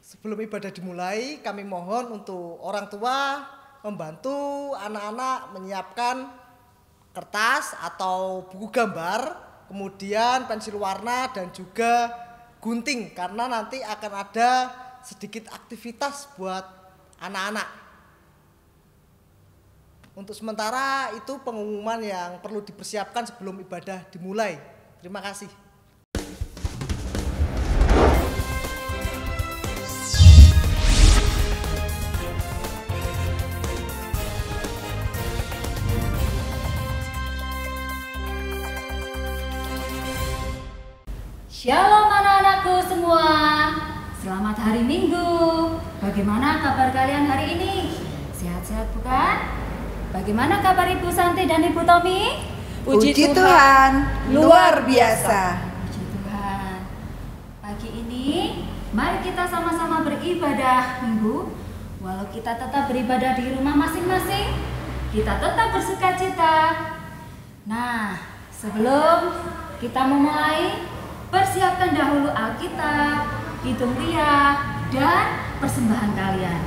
Sebelum ibadah dimulai, kami mohon untuk orang tua membantu anak-anak menyiapkan kertas atau buku gambar, kemudian pensil warna dan juga gunting karena nanti akan ada sedikit aktivitas buat anak-anak. Untuk sementara itu pengumuman yang perlu dipersiapkan sebelum ibadah dimulai. Terima kasih. Shalom anak-anakku semua. Selamat hari Minggu. Bagaimana kabar kalian hari ini? Sehat-sehat bukan? Bagaimana kabar Ibu Santi dan Ibu Tommy? Puji Tuhan, luar biasa. Puji Tuhan. Pagi ini mari kita sama-sama beribadah Minggu. Walau kita tetap beribadah di rumah masing-masing, kita tetap bersukacita. Nah, sebelum kita memulai, persiapkan dahulu Alkitab, Kidung Ria, dan persembahan kalian.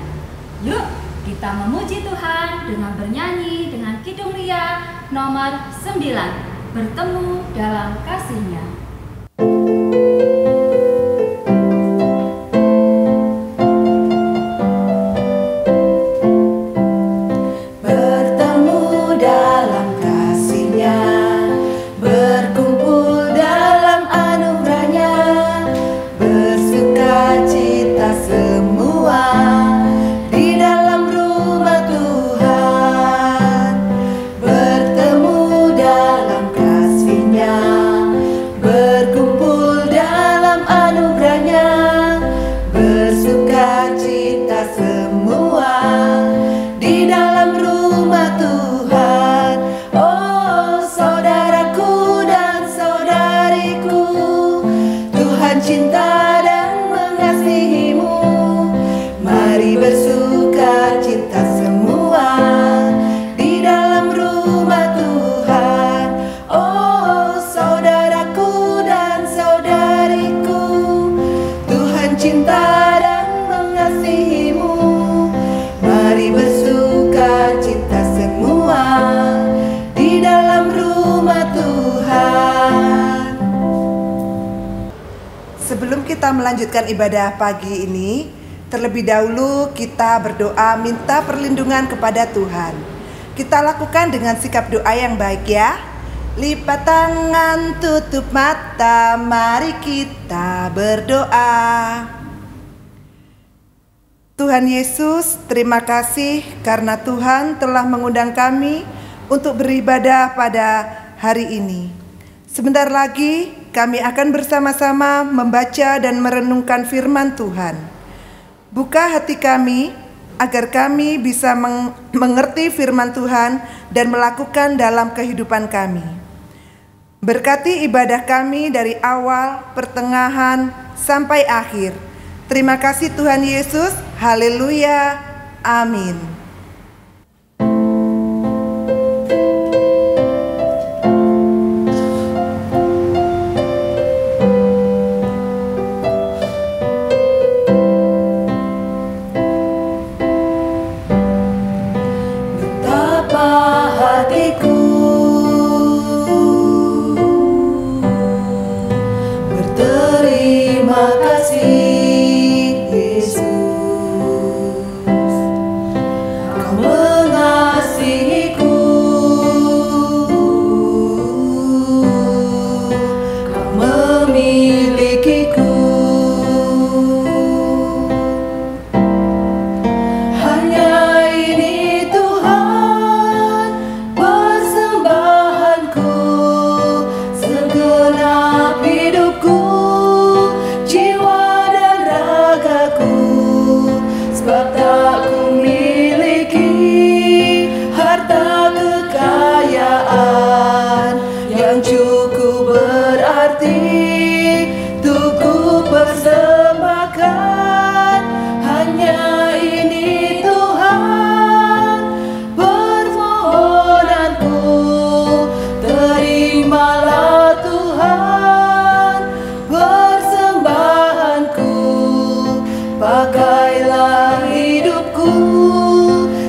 Yuk, kita memuji Tuhan dengan bernyanyi dengan Kidung Ria nomor 9, Bertemu dalam Kasih-Nya. Sebelum kita melanjutkan ibadah pagi ini, terlebih dahulu kita berdoa minta perlindungan kepada Tuhan. Kita lakukan dengan sikap doa yang baik ya. Lipat tangan, tutup mata, mari kita berdoa. Tuhan Yesus, terima kasih karena Tuhan telah mengundang kami untuk beribadah pada hari ini. Sebentar lagi kami akan bersama-sama membaca dan merenungkan firman Tuhan. Buka hati kami agar kami bisa mengerti firman Tuhan dan melakukan dalam kehidupan kami. Berkati ibadah kami dari awal, pertengahan, sampai akhir. Terima kasih Tuhan Yesus. Haleluya. Amin. Pakailah hidupku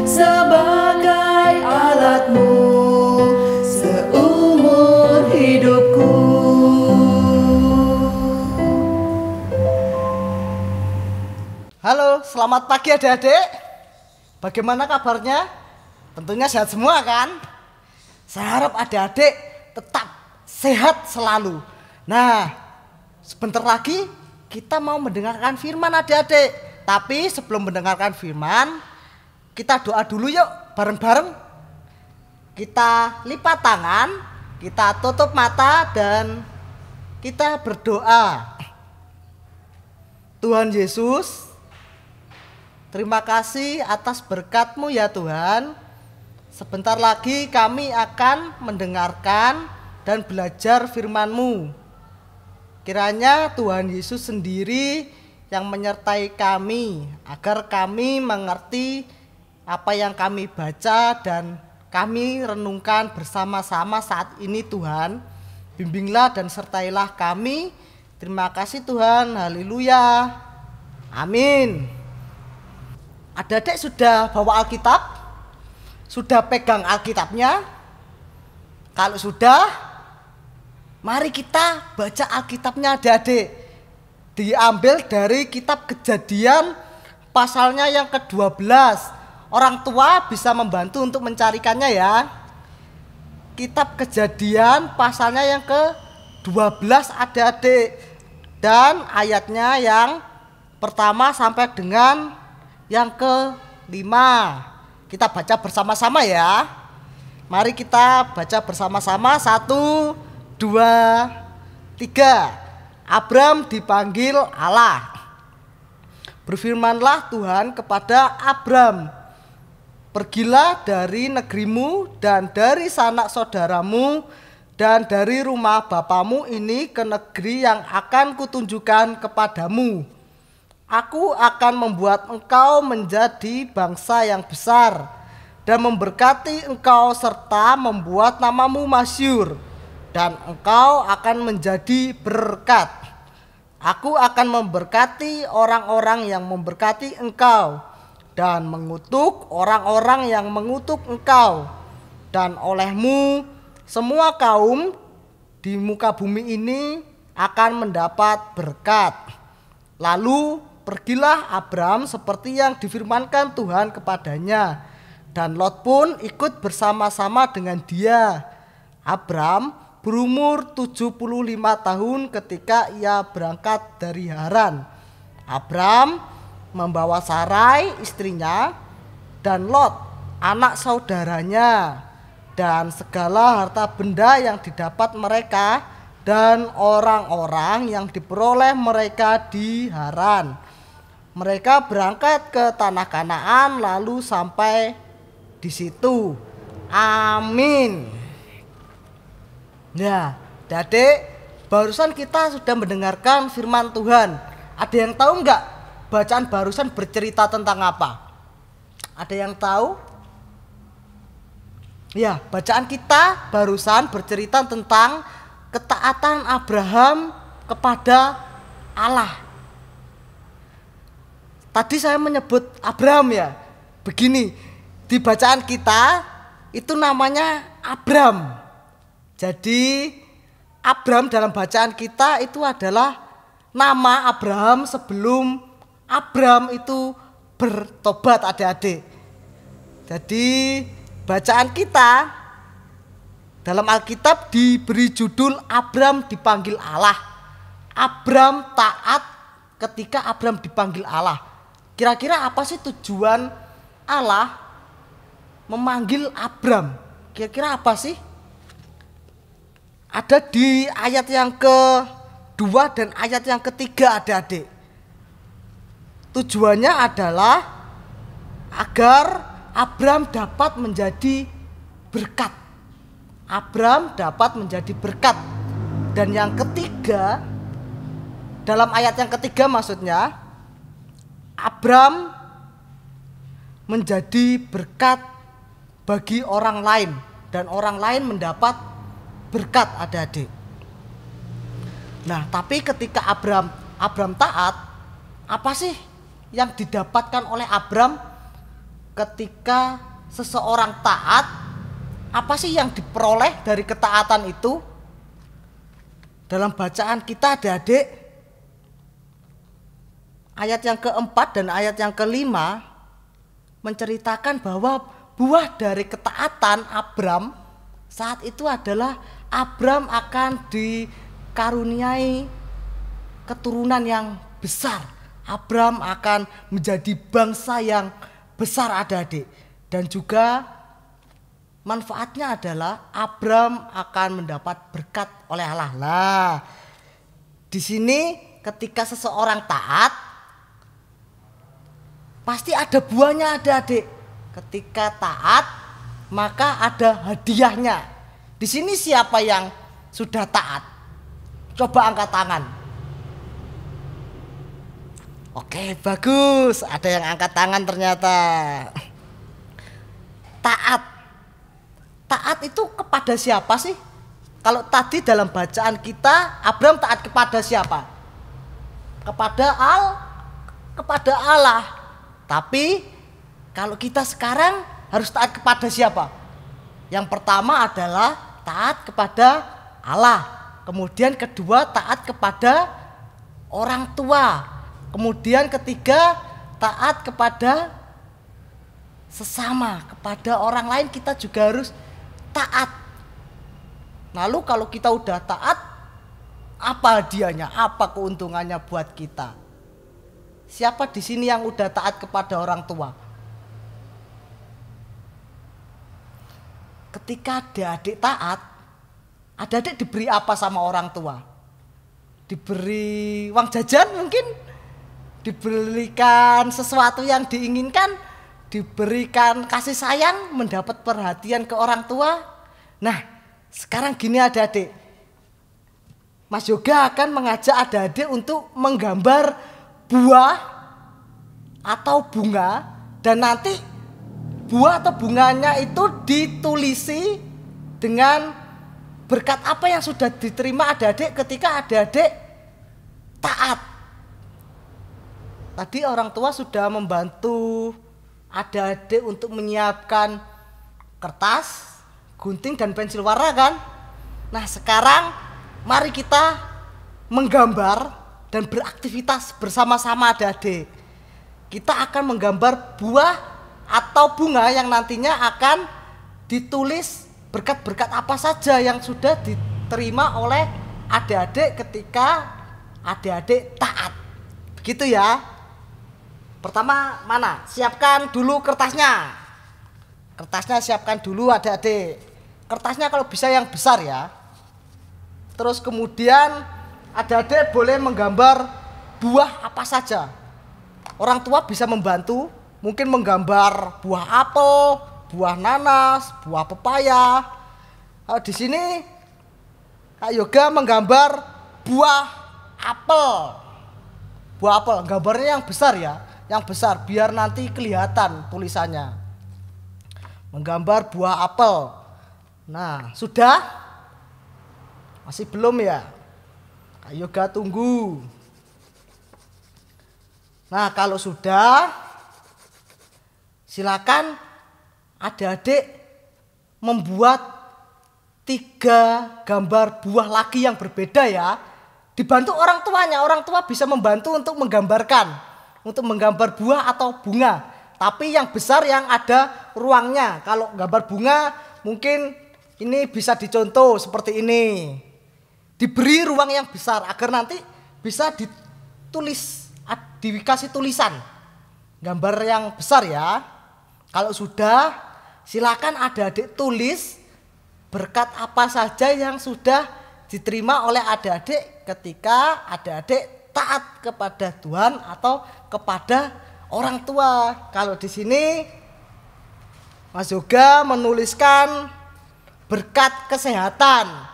sebagai alatmu seumur hidupku. Halo, selamat pagi adik-adik. Bagaimana kabarnya? Tentunya sehat semua kan? Saya harap adik-adik tetap sehat selalu. Nah, sebentar lagi kita mau mendengarkan firman adik-adik. Tapi sebelum mendengarkan firman, kita doa dulu yuk bareng-bareng. Kita lipat tangan, kita tutup mata dan kita berdoa. Tuhan Yesus, terima kasih atas berkat-Mu ya Tuhan. Sebentar lagi kami akan mendengarkan dan belajar firman-Mu. Kiranya Tuhan Yesus sendiri yang menyertai kami agar kami mengerti apa yang kami baca dan kami renungkan bersama-sama saat ini Tuhan. Bimbinglah dan sertailah kami. Terima kasih Tuhan. Haleluya. Amin. Adik-adik sudah bawa Alkitab? Sudah pegang Alkitabnya? Kalau sudah, mari kita baca Alkitabnya adik-adik. Diambil dari kitab Kejadian pasalnya yang ke-12. Orang tua bisa membantu untuk mencarikannya ya. Kitab Kejadian pasalnya yang ke-12 adik-adik. Dan ayatnya yang pertama sampai dengan yang ke-5. Kita baca bersama-sama ya. Mari kita baca bersama-sama. 1, 2, 3. Abram dipanggil Allah. Berfirmanlah Tuhan kepada Abram, pergilah dari negerimu dan dari sanak saudaramu dan dari rumah bapamu ini ke negeri yang akan kutunjukkan kepadamu. Aku akan membuat engkau menjadi bangsa yang besar dan memberkati engkau serta membuat namamu masyhur, dan engkau akan menjadi berkat. Aku akan memberkati orang-orang yang memberkati engkau dan mengutuk orang-orang yang mengutuk engkau, dan olehmu semua kaum di muka bumi ini akan mendapat berkat. Lalu pergilah Abram seperti yang difirmankan Tuhan kepadanya, dan Lot pun ikut bersama-sama dengan dia. Abram berumur 75 tahun ketika ia berangkat dari Haran. Abram membawa Sarai istrinya dan Lot anak saudaranya dan segala harta benda yang didapat mereka dan orang-orang yang diperoleh mereka di Haran. Mereka berangkat ke tanah Kanaan lalu sampai di situ. Amin. Nah, adik, barusan kita sudah mendengarkan firman Tuhan. Ada yang tahu enggak bacaan barusan bercerita tentang apa? Ada yang tahu? Ya, bacaan kita barusan bercerita tentang ketaatan Abraham kepada Allah. Tadi saya menyebut Abraham ya. Begini, di bacaan kita itu namanya Abram. Jadi Abram dalam bacaan kita itu adalah nama Abraham sebelum Abram itu bertobat adik-adik. Jadi bacaan kita dalam Alkitab diberi judul Abram dipanggil Allah. Abram taat ketika Abram dipanggil Allah. Kira-kira apa sih tujuan Allah memanggil Abram? Kira-kira apa sih? Ada di ayat yang kedua dan ayat yang ketiga adik-adik. Tujuannya adalah agar Abram dapat menjadi berkat. Abram dapat menjadi berkat. Dan yang ketiga, dalam ayat yang ketiga maksudnya, Abram menjadi berkat bagi orang lain dan orang lain mendapat berkat adik-adik. Nah, tapi ketika Abram taat, apa sih yang didapatkan oleh Abram ketika seseorang taat? Apa sih yang diperoleh dari ketaatan itu? Dalam bacaan kita adik-adik, ayat yang keempat dan ayat yang kelima menceritakan bahwa buah dari ketaatan Abram saat itu adalah Abram akan dikaruniai keturunan yang besar. Abram akan menjadi bangsa yang besar adik-adik. Dan juga manfaatnya adalah Abram akan mendapat berkat oleh Allah. Nah, di sini ketika seseorang taat pasti ada buahnya adik-adik. Ketika taat maka ada hadiahnya. Di sini siapa yang sudah taat? Coba angkat tangan. Oke, bagus. Ada yang angkat tangan ternyata. Taat. Taat itu kepada siapa sih? Kalau tadi dalam bacaan kita, Abram taat kepada siapa? Kepada Allah. Tapi kalau kita sekarang harus taat kepada siapa? Yang pertama adalah taat kepada Allah. Kemudian kedua taat kepada orang tua. Kemudian ketiga taat kepada sesama, kepada orang lain kita juga harus taat. Lalu kalau kita udah taat, apa hadiahnya? Apa keuntungannya buat kita? Siapa di sini yang udah taat kepada orang tua? Ketika adik-adik taat, adik-adik diberi apa sama orang tua? Diberi uang jajan mungkin? Diberikan sesuatu yang diinginkan? Diberikan kasih sayang, mendapat perhatian ke orang tua? Nah, sekarang gini adik-adik, Mas Yoga akan mengajak adik-adik untuk menggambar buah atau bunga, dan nanti buah atau bunganya itu ditulisi dengan berkat apa yang sudah diterima adik-adik ketika adik-adik taat. Tadi orang tua sudah membantu adik-adik untuk menyiapkan kertas, gunting, dan pensil warna kan? Nah, sekarang mari kita menggambar dan beraktivitas bersama-sama adik-adik. Kita akan menggambar buah atau bunga yang nantinya akan ditulis berkat-berkat apa saja yang sudah diterima oleh adik-adik ketika adik-adik taat. Begitu ya. Pertama mana? Siapkan dulu kertasnya. Kertasnya siapkan dulu adik-adik. Kertasnya kalau bisa yang besar ya. Terus kemudian adik-adik boleh menggambar buah apa saja. Orang tua bisa membantu, mungkin menggambar buah apel, buah nanas, buah pepaya. Di sini Kak Yoga menggambar buah apel. Buah apel, gambarnya yang besar ya. Yang besar biar nanti kelihatan tulisannya. Menggambar buah apel. Nah, sudah? Masih belum ya? Kak Yoga tunggu. Nah, kalau sudah, silakan adik-adik membuat 3 gambar buah lagi yang berbeda ya. Dibantu orang tuanya. Orang tua bisa membantu untuk menggambarkan. Untuk menggambar buah atau bunga. Tapi yang besar yang ada ruangnya. Kalau gambar bunga mungkin ini bisa dicontoh seperti ini. Diberi ruang yang besar agar nanti bisa ditulis, dikasih tulisan. Gambar yang besar ya. Kalau sudah, silakan adik-adik tulis berkat apa saja yang sudah diterima oleh adik-adik ketika adik-adik taat kepada Tuhan atau kepada orang tua. Kalau di sini Mas Yoga menuliskan berkat kesehatan.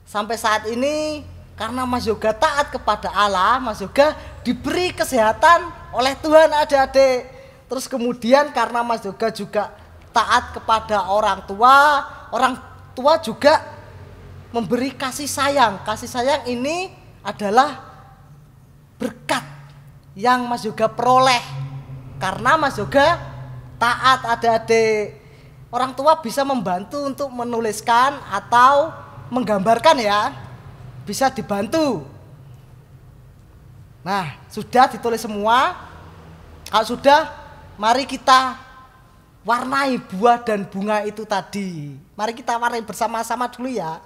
Sampai saat ini karena Mas Yoga taat kepada Allah, Mas Yoga diberi kesehatan oleh Tuhan adik-adik. Terus kemudian karena Mas Yoga juga taat kepada orang tua juga memberi kasih sayang. Kasih sayang ini adalah berkat yang Mas Yoga peroleh. Karena Mas Yoga taat adik-adik. Orang tua bisa membantu untuk menuliskan atau menggambarkan ya. Bisa dibantu. Nah, sudah ditulis semua. Kalau sudah, mari kita warnai buah dan bunga itu tadi. Mari kita warnai bersama-sama dulu ya.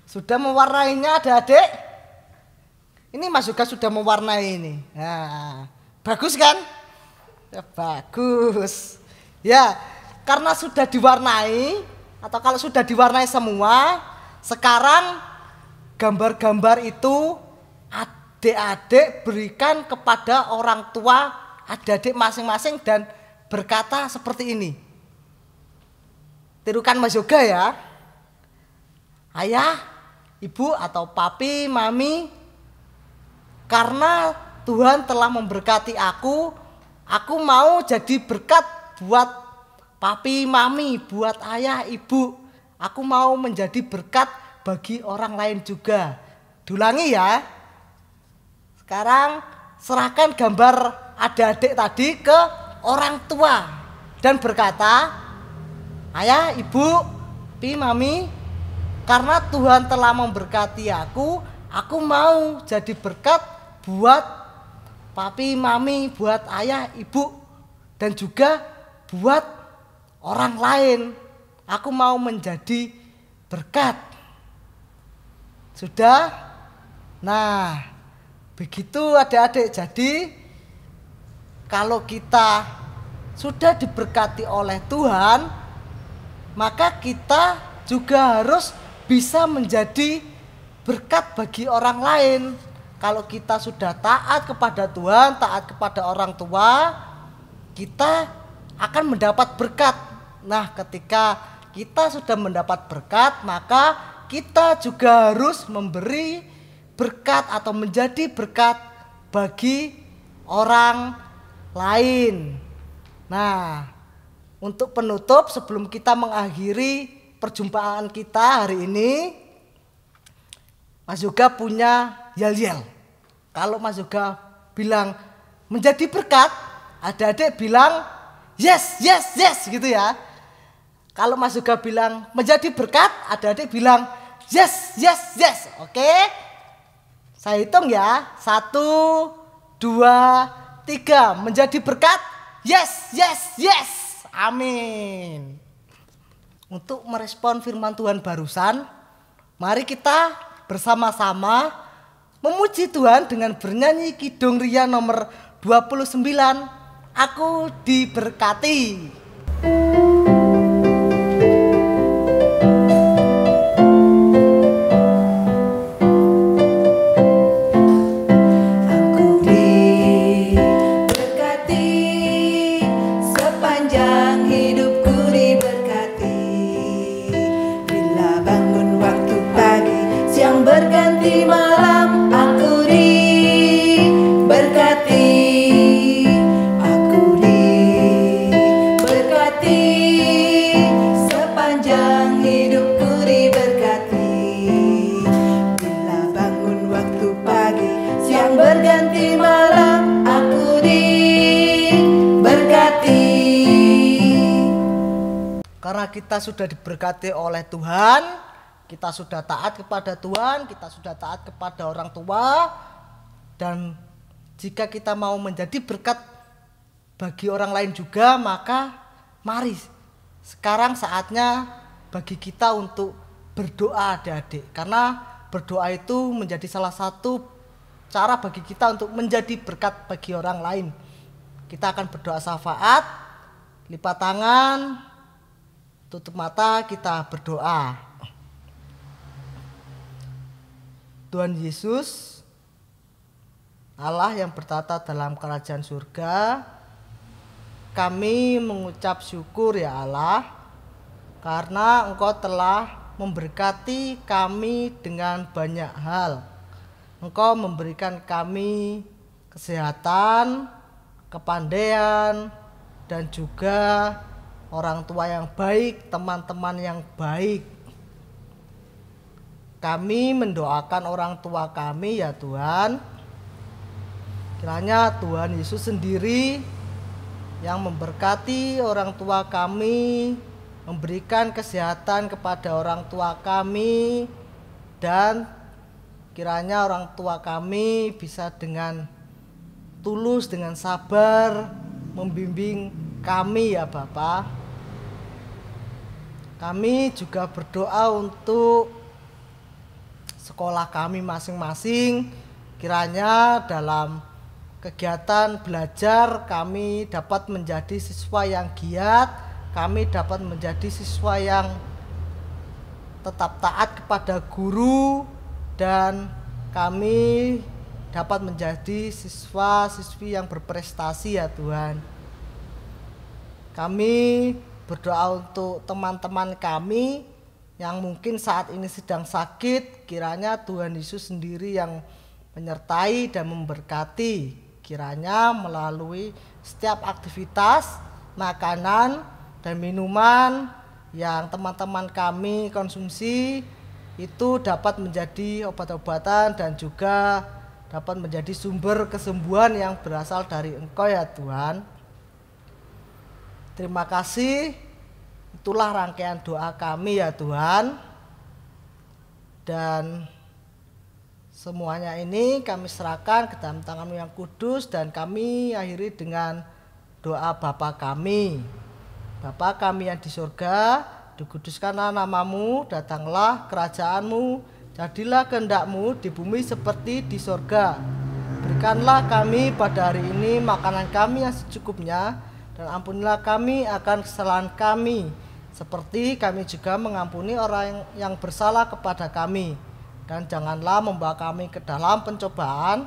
Sudah mewarnainya adik-adik? Ini Mas Yoga sudah mewarnai ini. Nah, bagus kan? Ya, bagus. Ya, karena sudah diwarnai atau kalau sudah diwarnai semua, sekarang gambar-gambar itu adik-adik berikan kepada orang tua adik-adik masing-masing dan berkata seperti ini. Tirukan Mas Yoga ya. Ayah, ibu atau papi, mami, karena Tuhan telah memberkati aku mau jadi berkat buat papi, mami, buat ayah, ibu. Aku mau menjadi berkat bagi orang lain juga. Diulangi ya. Sekarang serahkan gambar adik-adik tadi ke orang tua dan berkata, ayah, ibu, papi, mami, karena Tuhan telah memberkati aku mau jadi berkat buat papi, mami, buat ayah, ibu, dan juga buat orang lain. Aku mau menjadi berkat. Sudah? Nah, begitu adik-adik. Jadi, kalau kita sudah diberkati oleh Tuhan, maka kita juga harus bisa menjadi berkat bagi orang lain. Kalau kita sudah taat kepada Tuhan, taat kepada orang tua, kita akan mendapat berkat. Nah, ketika kita sudah mendapat berkat, maka kita juga harus memberi berkat atau menjadi berkat bagi orang lain. Nah, untuk penutup sebelum kita mengakhiri perjumpaan kita hari ini, Mas Yoga punya yel-yel. Kalau Mas Yoga bilang menjadi berkat, adik-adik bilang yes, yes, yes gitu ya. Kalau Mas Yoga bilang menjadi berkat, adik-adik bilang yes, yes, yes. Oke? Saya hitung ya. 1, 2, 3. Menjadi berkat, yes, yes, yes. Amin. Untuk merespon firman Tuhan barusan, mari kita bersama-sama memuji Tuhan dengan bernyanyi Kidung Ria nomor 29, Aku Diberkati. Berganti malam aku diberkati, aku diberkati, sepanjang hidupku diberkati. Bila bangun waktu pagi, siang berganti malam aku diberkati. Karena kita sudah diberkati oleh Tuhan, kita sudah taat kepada Tuhan, kita sudah taat kepada orang tua, dan jika kita mau menjadi berkat bagi orang lain juga, maka mari sekarang saatnya bagi kita untuk berdoa adik-adik. Karena berdoa itu menjadi salah satu cara bagi kita untuk menjadi berkat bagi orang lain. Kita akan berdoa syafaat, lipat tangan, tutup mata, kita berdoa. Tuhan Yesus, Allah yang bertata dalam kerajaan surga, kami mengucap syukur ya Allah, karena Engkau telah memberkati kami dengan banyak hal. Engkau memberikan kami kesehatan, kepandaian, dan juga orang tua yang baik, teman-teman yang baik. Kami mendoakan orang tua kami ya Tuhan. Kiranya Tuhan Yesus sendiri yang memberkati orang tua kami, memberikan kesehatan kepada orang tua kami, dan kiranya orang tua kami bisa dengan tulus, dengan sabar membimbing kami ya Bapa. Kami juga berdoa untuk sekolah kami masing-masing, kiranya dalam kegiatan belajar kami dapat menjadi siswa yang giat, kami dapat menjadi siswa yang tetap taat kepada guru, dan kami dapat menjadi siswa-siswi yang berprestasi ya Tuhan. Kami berdoa untuk teman-teman kami yang mungkin saat ini sedang sakit, kiranya Tuhan Yesus sendiri yang menyertai dan memberkati. Kiranya melalui setiap aktivitas, makanan dan minuman yang teman-teman kami konsumsi itu dapat menjadi obat-obatan dan juga dapat menjadi sumber kesembuhan yang berasal dari Engkau ya Tuhan. Terima kasih. Itulah rangkaian doa kami ya Tuhan. Dan semuanya ini kami serahkan ke dalam tangan-Mu yang kudus, dan kami akhiri dengan doa Bapa kami. Bapa kami yang di surga, dikuduskanlah nama-Mu, datanglah kerajaan-Mu, jadilah kehendak-Mu di bumi seperti di surga. Berikanlah kami pada hari ini makanan kami yang secukupnya, dan ampunilah kami akan kesalahan kami, seperti kami juga mengampuni orang yang bersalah kepada kami. Dan janganlah membawa kami ke dalam pencobaan,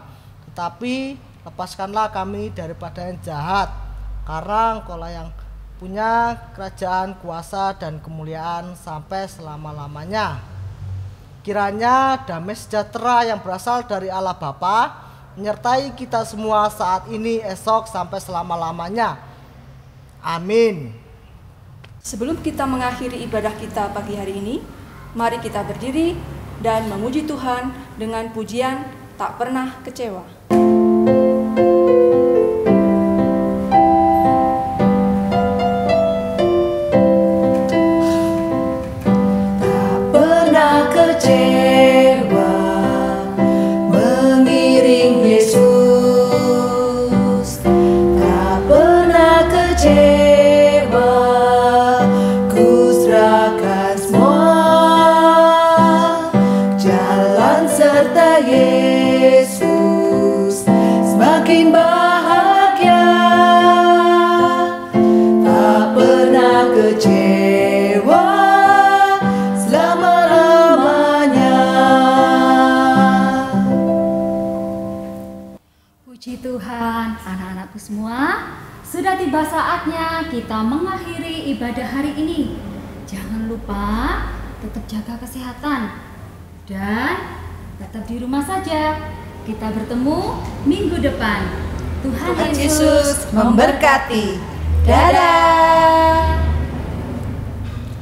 tetapi lepaskanlah kami daripada yang jahat. Karena Engkau-lah yang punya kerajaan, kuasa, dan kemuliaan sampai selama-lamanya. Kiranya damai sejahtera yang berasal dari Allah Bapa menyertai kita semua saat ini, esok, sampai selama-lamanya. Amin. Sebelum kita mengakhiri ibadah kita pagi hari ini, mari kita berdiri dan memuji Tuhan dengan pujian tak pernah kecewa. Tak pernah kecewa mengiring Yesus, tak pernah kecewa. Yesus semakin bahagia, tak pernah kecewa selama-lamanya. Puji Tuhan, anak-anakku semua, sudah tiba saatnya kita mengakhiri ibadah hari ini. Jangan lupa tetap jaga kesehatan dan tetap di rumah saja. Kita bertemu minggu depan. Tuhan Yesus memberkati. Dadah.